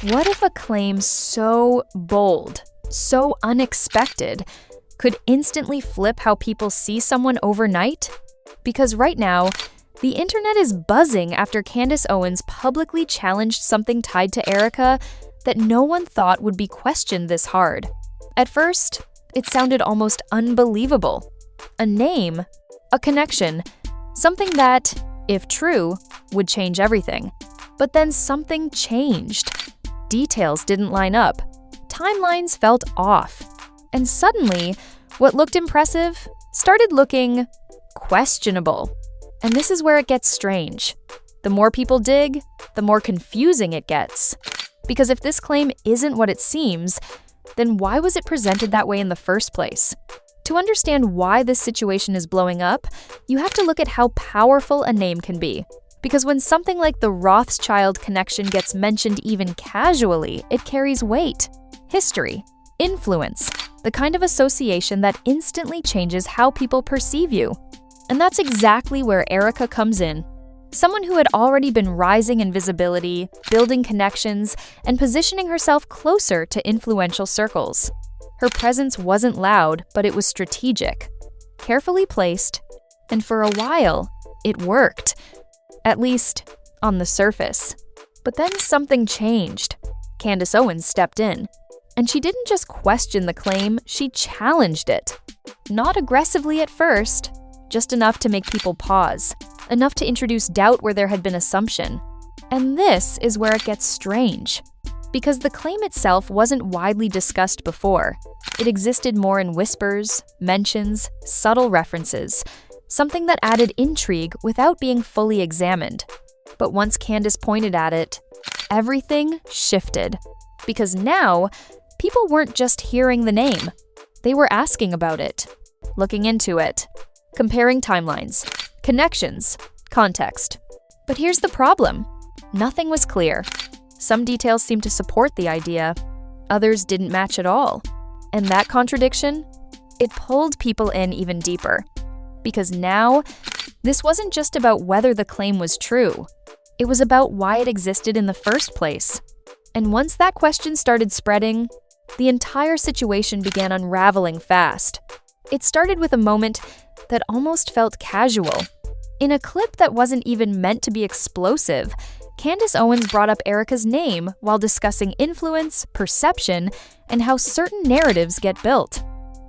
What if a claim so bold, so unexpected, could instantly flip how people see someone overnight? Because right now, the internet is buzzing after Candace Owens publicly challenged something tied to Erika that no one thought would be questioned this hard. At first, it sounded almost unbelievable. A name, a connection, something that, if true, would change everything. But then something changed. Details didn't line up. Timelines felt off. And suddenly, what looked impressive started looking questionable. And this is where it gets strange. The more people dig, the more confusing it gets. Because if this claim isn't what it seems, then why was it presented that way in the first place? To understand why this situation is blowing up, you have to look at how powerful a name can be. Because when something like the Rothschild connection gets mentioned even casually, it carries weight, history, influence, the kind of association that instantly changes how people perceive you. And that's exactly where Erika comes in. Someone who had already been rising in visibility, building connections, and positioning herself closer to influential circles. Her presence wasn't loud, but it was strategic, carefully placed, and for a while, it worked. At least, on the surface. But then something changed. Candace Owens stepped in. And she didn't just question the claim, she challenged it. Not aggressively at first, just enough to make people pause, enough to introduce doubt where there had been assumption. And this is where it gets strange. Because the claim itself wasn't widely discussed before. It existed more in whispers, mentions, subtle references, something that added intrigue without being fully examined. But once Candace pointed at it, everything shifted. Because now, people weren't just hearing the name. They were asking about it, looking into it, comparing timelines, connections, context. But here's the problem. Nothing was clear. Some details seemed to support the idea, others didn't match at all. And that contradiction, it pulled people in even deeper. Because now, this wasn't just about whether the claim was true. It was about why it existed in the first place. And once that question started spreading, the entire situation began unraveling fast. It started with a moment that almost felt casual. In a clip that wasn't even meant to be explosive, Candace Owens brought up Erika's name while discussing influence, perception, and how certain narratives get built.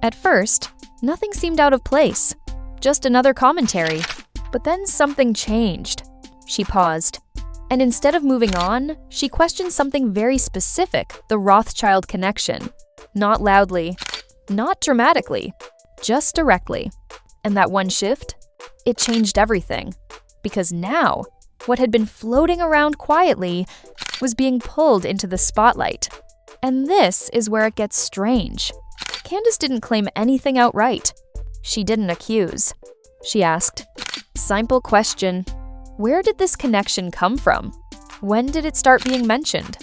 At first, nothing seemed out of place. Just another commentary. But then something changed. She paused. And instead of moving on, she questioned something very specific, the Rothschild connection. Not loudly, not dramatically, just directly. And that one shift, it changed everything. Because now, what had been floating around quietly was being pulled into the spotlight. And this is where it gets strange. Candace didn't claim anything outright. She didn't accuse. She asked, simple question, where did this connection come from? When did it start being mentioned?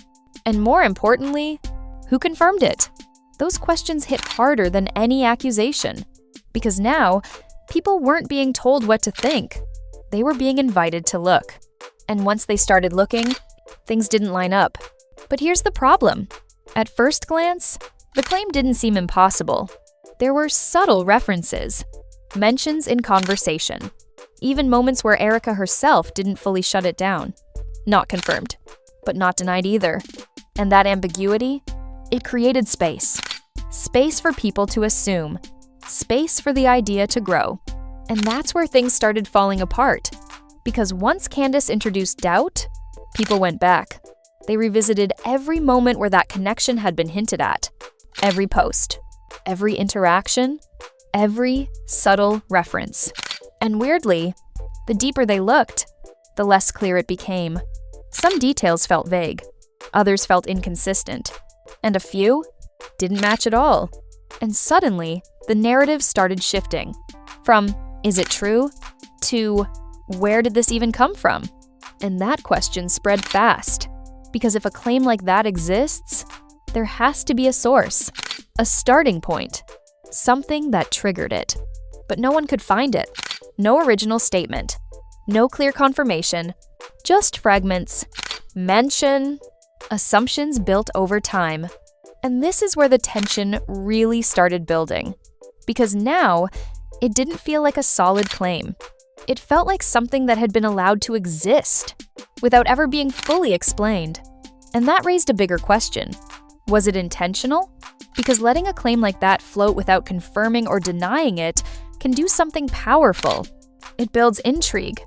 And more importantly, who confirmed it? Those questions hit harder than any accusation. Because now, people weren't being told what to think. They were being invited to look. And once they started looking, things didn't line up. But here's the problem. At first glance, the claim didn't seem impossible. There were subtle references, mentions in conversation, even moments where Erika herself didn't fully shut it down. Not confirmed, but not denied either. And that ambiguity, it created space. Space for people to assume. Space for the idea to grow. And that's where things started falling apart. Because once Candace introduced doubt, people went back. They revisited every moment where that connection had been hinted at. Every post, every interaction, every subtle reference. And weirdly, the deeper they looked, the less clear it became. Some details felt vague, others felt inconsistent, and a few didn't match at all. And suddenly, the narrative started shifting. From, is it true? To, where did this even come from? And that question spread fast. Because if a claim like that exists, there has to be a source, a starting point, something that triggered it. But no one could find it. No original statement. No clear confirmation. Just fragments. Mention, Assumptions built over time. And this is where the tension really started building. Because now, it didn't feel like a solid claim. It felt like something that had been allowed to exist, without ever being fully explained. And that raised a bigger question. Was it intentional? Because letting a claim like that float without confirming or denying it can do something powerful. It builds intrigue.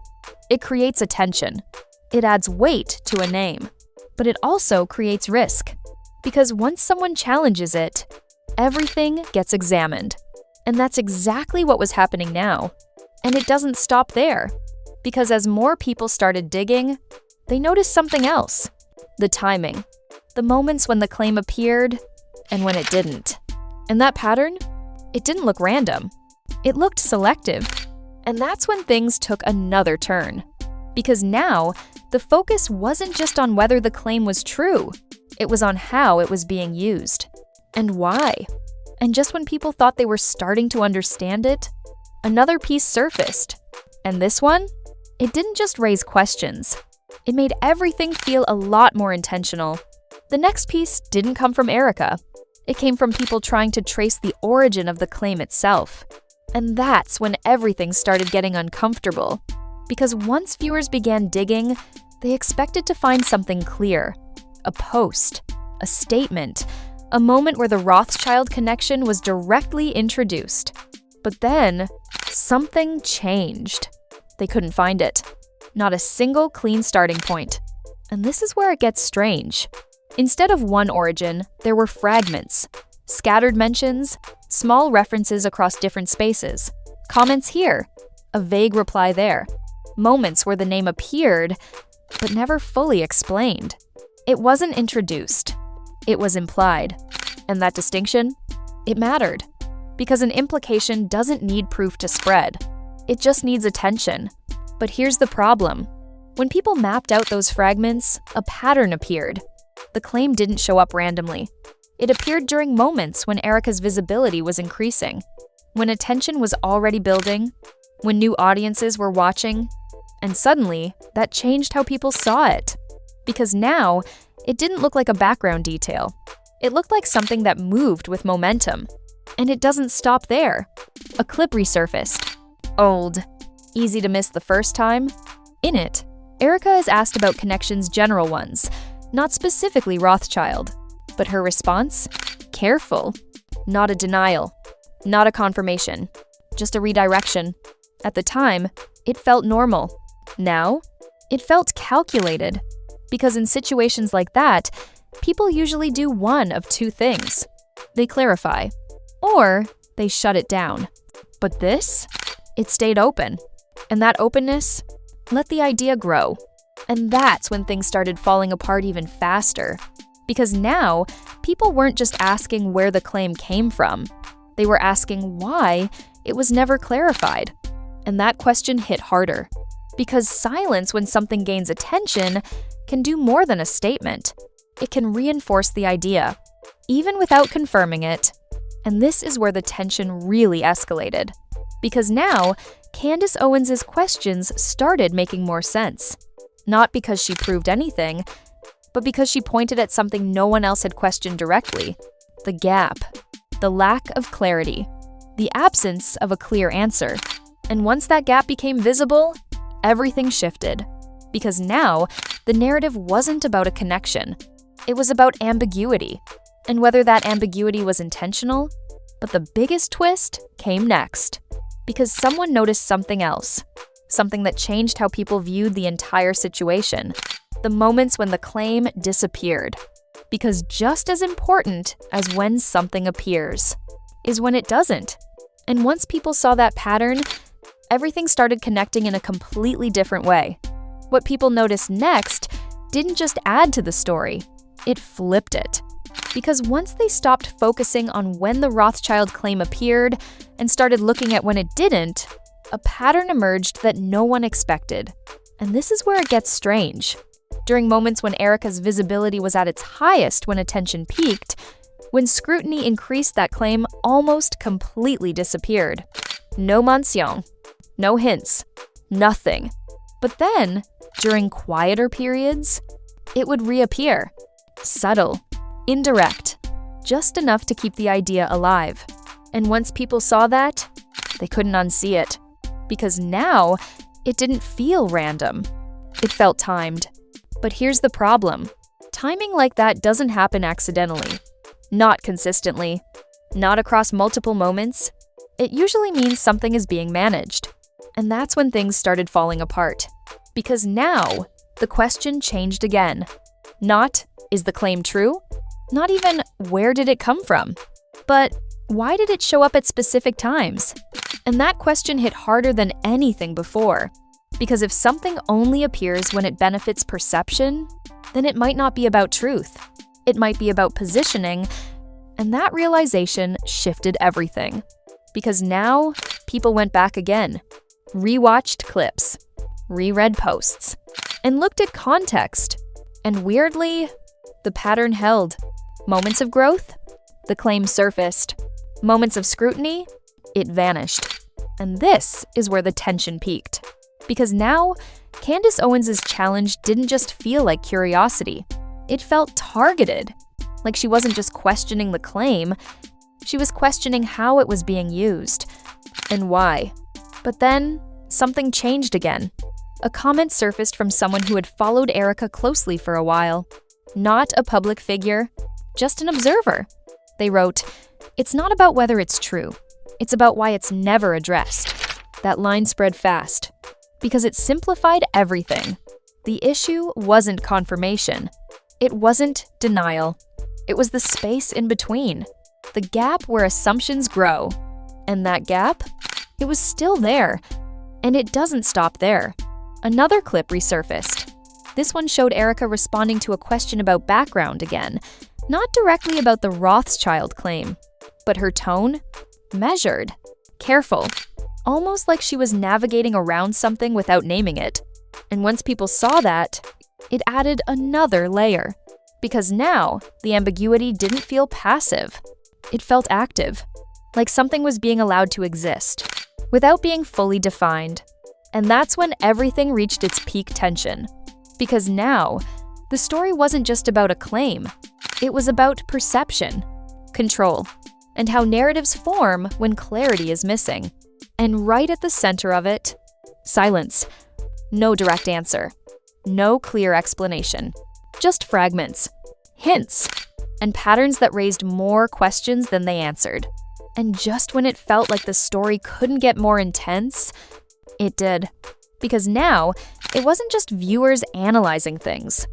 It creates attention. It adds weight to a name. But it also creates risk. Because once someone challenges it, everything gets examined. And that's exactly what was happening now. And it doesn't stop there. Because as more people started digging, they noticed something else. The timing. The moments when the claim appeared and when it didn't. And that pattern? It didn't look random. It looked selective. And that's when things took another turn. Because now, the focus wasn't just on whether the claim was true. It was on how it was being used. And why. And just when people thought they were starting to understand it, another piece surfaced. And this one? It didn't just raise questions. It made everything feel a lot more intentional. The next piece didn't come from Erika. It came from people trying to trace the origin of the claim itself. And that's when everything started getting uncomfortable. Because once viewers began digging, they expected to find something clear. A post, a statement, a moment where the Rothschild connection was directly introduced. But then, something changed. They couldn't find it. Not a single clean starting point. And this is where it gets strange. Instead of one origin, there were fragments, scattered mentions, small references across different spaces, comments here, a vague reply there, moments where the name appeared, but never fully explained. It wasn't introduced. It was implied. And that distinction? It mattered. Because an implication doesn't need proof to spread. It just needs attention. But here's the problem. When people mapped out those fragments, a pattern appeared. The claim didn't show up randomly. It appeared during moments when Erika's visibility was increasing, when attention was already building, when new audiences were watching, and suddenly, that changed how people saw it. Because now, it didn't look like a background detail. It looked like something that moved with momentum. And it doesn't stop there. A clip resurfaced. Old. Easy to miss the first time. In it, Erika is asked about Connection's general ones, not specifically Rothschild. But her response? Careful. Not a denial. Not a confirmation. Just a redirection. At the time, it felt normal. Now, it felt calculated. Because in situations like that, people usually do one of two things. They clarify. Or they shut it down. But this? It stayed open. And that openness let the idea grow. And that's when things started falling apart even faster. Because now, people weren't just asking where the claim came from. They were asking why it was never clarified. And that question hit harder. Because silence when something gains attention can do more than a statement. It can reinforce the idea, even without confirming it. And this is where the tension really escalated. Because now, Candace Owens' questions started making more sense. Not because she proved anything, but because she pointed at something no one else had questioned directly. The gap. The lack of clarity. The absence of a clear answer. And once that gap became visible, everything shifted. Because now, the narrative wasn't about a connection. It was about ambiguity. And whether that ambiguity was intentional, but the biggest twist came next. Because someone noticed something else. Something that changed how people viewed the entire situation. The moments when the claim disappeared. Because just as important as when something appears is when it doesn't. And once people saw that pattern, everything started connecting in a completely different way. What people noticed next didn't just add to the story, it flipped it. Because once they stopped focusing on when the Rothschild claim appeared and started looking at when it didn't, a pattern emerged that no one expected. And this is where it gets strange. During moments when Erika's visibility was at its highest when attention peaked, when scrutiny increased, that claim almost completely disappeared. No mention, no hints, nothing. But then, during quieter periods, it would reappear. subtle, indirect, just enough to keep the idea alive. And once people saw that, they couldn't unsee it. Because now, it didn't feel random. It felt timed. But here's the problem. Timing like that doesn't happen accidentally. Not consistently. Not across multiple moments. It usually means something is being managed. And that's when things started falling apart. Because now, the question changed again. Not, is the claim true? Not even, where did it come from? But, why did it show up at specific times? And that question hit harder than anything before. Because if something only appears when it benefits perception, then it might not be about truth. It might be about positioning, and that realization shifted everything. Because now, people went back again, rewatched clips, reread posts, and looked at context. And weirdly, the pattern held. Moments of growth, the claim surfaced. Moments of scrutiny, it vanished. And this is where the tension peaked. Because now, Candace Owens' challenge didn't just feel like curiosity. It felt targeted. Like she wasn't just questioning the claim, she was questioning how it was being used. And why. But then, something changed again. A comment surfaced from someone who had followed Erika closely for a while. Not a public figure, just an observer. They wrote, "It's not about whether it's true. It's about why it's never addressed." That line spread fast. Because it simplified everything. The issue wasn't confirmation. It wasn't denial. It was the space in between. The gap where assumptions grow. And that gap? It was still there. And it doesn't stop there. Another clip resurfaced. This one showed Erika responding to a question about background again. Not directly about the Rothschild claim, but her tone? Measured. Careful. Almost like she was navigating around something without naming it. And once people saw that, it added another layer. Because now, the ambiguity didn't feel passive. It felt active. Like something was being allowed to exist, without being fully defined. And that's when everything reached its peak tension. Because now, the story wasn't just about a claim. It was about perception, control, and how narratives form when clarity is missing. And right at the center of it, silence. No direct answer. No clear explanation. Just fragments, hints, and patterns that raised more questions than they answered. And just when it felt like the story couldn't get more intense, it did. Because now, it wasn't just viewers analyzing things.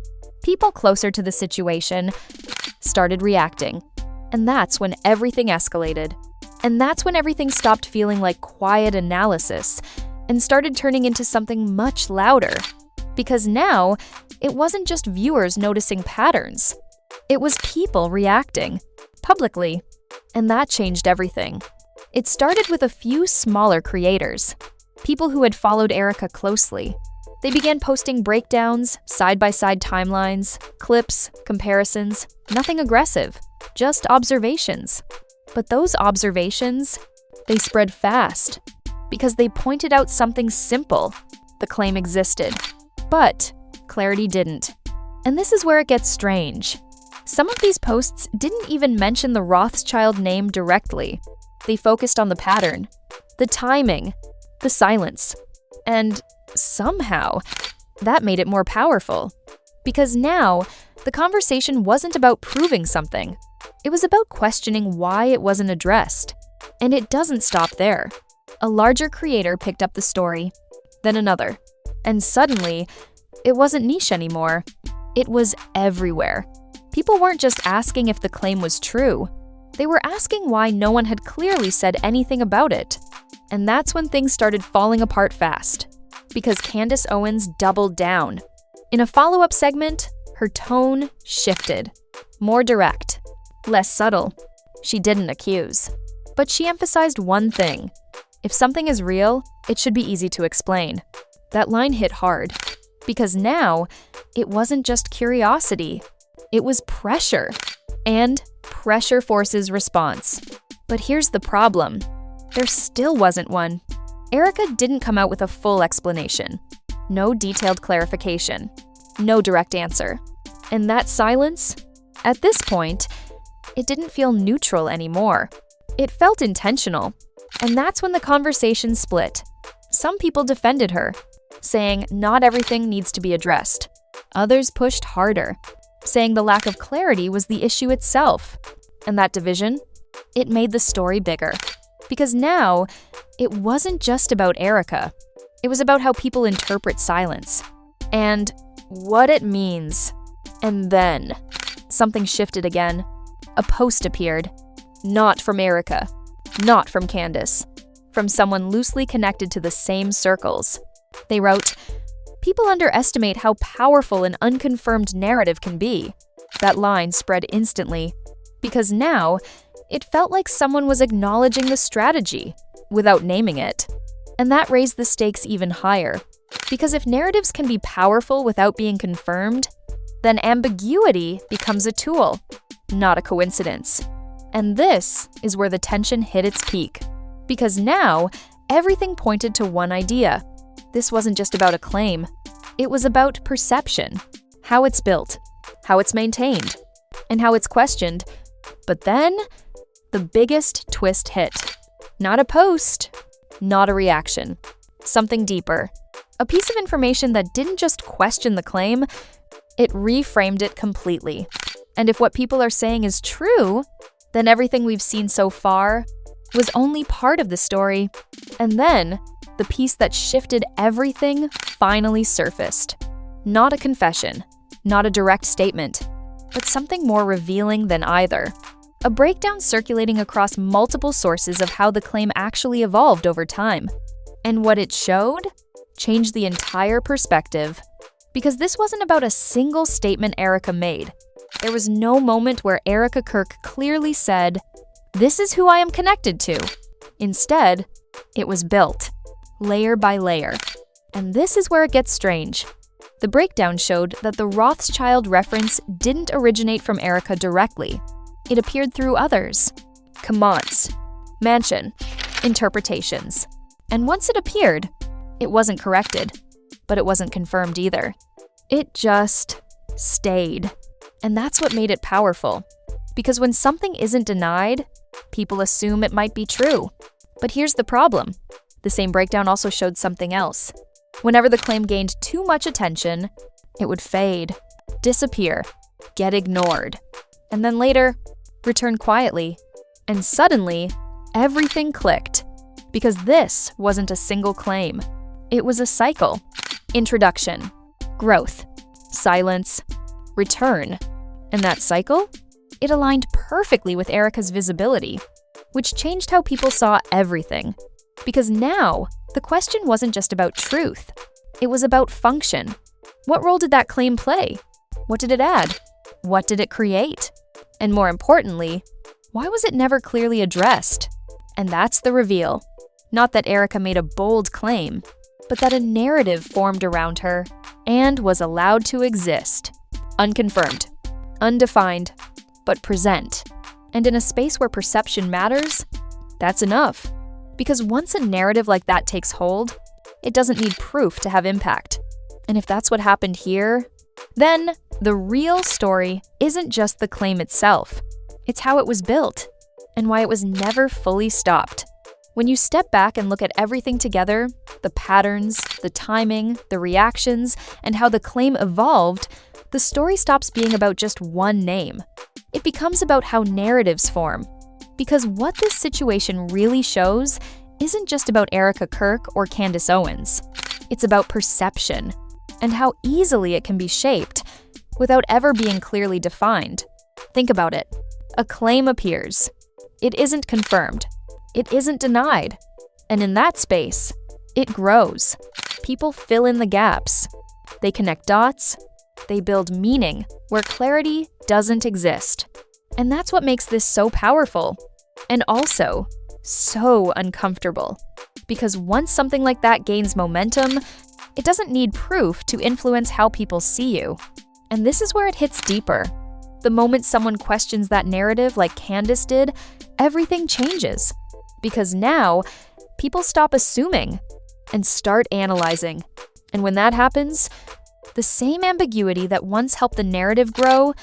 People closer to the situation started reacting. And that's when everything escalated. And that's when everything stopped feeling like quiet analysis and started turning into something much louder. Because now, it wasn't just viewers noticing patterns. It was people reacting, publicly. And that changed everything. It started with a few smaller creators, people who had followed Erika closely. They began posting breakdowns, side-by-side timelines, clips, comparisons, nothing aggressive, just observations. But those observations, they spread fast because they pointed out something simple. The claim existed, but clarity didn't. And this is where it gets strange. Some of these posts didn't even mention the Rothschild name directly. They focused on the pattern, the timing, the silence. And somehow, that made it more powerful. Because now, the conversation wasn't about proving something. It was about questioning why it wasn't addressed. And it doesn't stop there. A larger creator picked up the story, then another. And suddenly, it wasn't niche anymore. It was everywhere. People weren't just asking if the claim was true. They were asking why no one had clearly said anything about it. And that's when things started falling apart fast. Because Candace Owens doubled down. In a follow-up segment, her tone shifted. More direct, less subtle. She didn't accuse. But she emphasized one thing. If something is real, it should be easy to explain. That line hit hard. Because now, it wasn't just curiosity. It was pressure. And pressure forces response. But here's the problem. There still wasn't one. Erika didn't come out with a full explanation. No detailed clarification. No direct answer. And that silence, At this point, it didn't feel neutral anymore. It felt intentional. And that's when the conversation split. Some people defended her, saying not everything needs to be addressed. Others pushed harder, saying the lack of clarity was the issue itself. And that division, it made the story bigger. Because now, it wasn't just about Erika. It was about how people interpret silence and what it means. And then, something shifted again. A post appeared. Not from Erika. Not from Candace. From someone loosely connected to the same circles. They wrote, "People underestimate how powerful an unconfirmed narrative can be." That line spread instantly, because now it felt like someone was acknowledging the strategy without naming it. And that raised the stakes even higher, because if narratives can be powerful without being confirmed, then ambiguity becomes a tool, not a coincidence. And this is where the tension hit its peak, because now everything pointed to one idea. This wasn't just about a claim. It was about perception, how it's built, how it's maintained, and how it's questioned. But then, the biggest twist hit. Not a post, not a reaction. Something deeper. A piece of information that didn't just question the claim, it reframed it completely. And if what people are saying is true, then everything we've seen so far was only part of the story. And then, the piece that shifted everything finally surfaced. Not a confession, not a direct statement, but something more revealing than either. A breakdown circulating across multiple sources of how the claim actually evolved over time. And what it showed changed the entire perspective. Because this wasn't about a single statement Erika made. There was no moment where Erika Kirk clearly said, "This is who I am connected to." Instead, it was built, layer by layer. And this is where it gets strange. The breakdown showed that the Rothschild reference didn't originate from Erika directly. It appeared through others. Comments, mansion, interpretations. And once it appeared, it wasn't corrected, but it wasn't confirmed either. It just stayed. And that's what made it powerful. Because when something isn't denied, people assume it might be true. But here's the problem. The same breakdown also showed something else. Whenever the claim gained too much attention, it would fade, disappear, get ignored, and then later, return quietly. And suddenly, everything clicked. Because this wasn't a single claim. It was a cycle. Introduction, growth, silence, return. And that cycle? It aligned perfectly with Erika's visibility, which changed how people saw everything. Because now, the question wasn't just about truth. It was about function. What role did that claim play? What did it add? What did it create? And more importantly, why was it never clearly addressed? And that's the reveal. Not that Erika made a bold claim, but that a narrative formed around her and was allowed to exist. Unconfirmed, undefined, but present. And in a space where perception matters, that's enough. Because once a narrative like that takes hold, it doesn't need proof to have impact. And if that's what happened here, then the real story isn't just the claim itself. It's how it was built and why it was never fully stopped. When you step back and look at everything together, the patterns, the timing, the reactions, and how the claim evolved, the story stops being about just one name. It becomes about how narratives form. Because what this situation really shows isn't just about Erika Kirk or Candace Owens. It's about perception and how easily it can be shaped without ever being clearly defined. Think about it. A claim appears. It isn't confirmed. It isn't denied. And in that space, it grows. People fill in the gaps. They connect dots. They build meaning where clarity doesn't exist. And that's what makes this so powerful. And also, so uncomfortable. Because once something like that gains momentum, it doesn't need proof to influence how people see you. And this is where it hits deeper. The moment someone questions that narrative like Candace did, everything changes. Because now, people stop assuming and start analyzing. And when that happens, the same ambiguity that once helped the narrative grow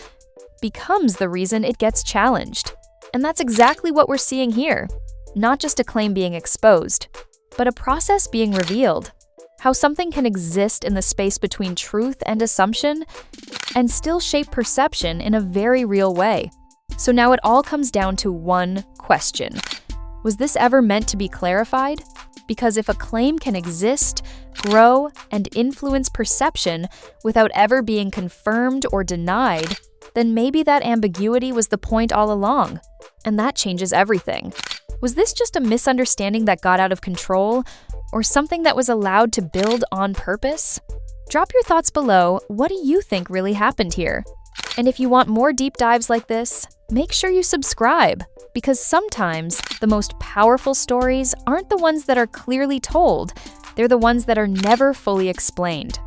becomes the reason it gets challenged. And that's exactly what we're seeing here. Not just a claim being exposed, but a process being revealed. How something can exist in the space between truth and assumption and still shape perception in a very real way. So now it all comes down to one question. Was this ever meant to be clarified? Because if a claim can exist, grow, and influence perception without ever being confirmed or denied, then maybe that ambiguity was the point all along. And that changes everything. Was this just a misunderstanding that got out of control, or something that was allowed to build on purpose? Drop your thoughts below. What do you think really happened here? And if you want more deep dives like this, make sure you subscribe, because sometimes the most powerful stories aren't the ones that are clearly told, they're the ones that are never fully explained.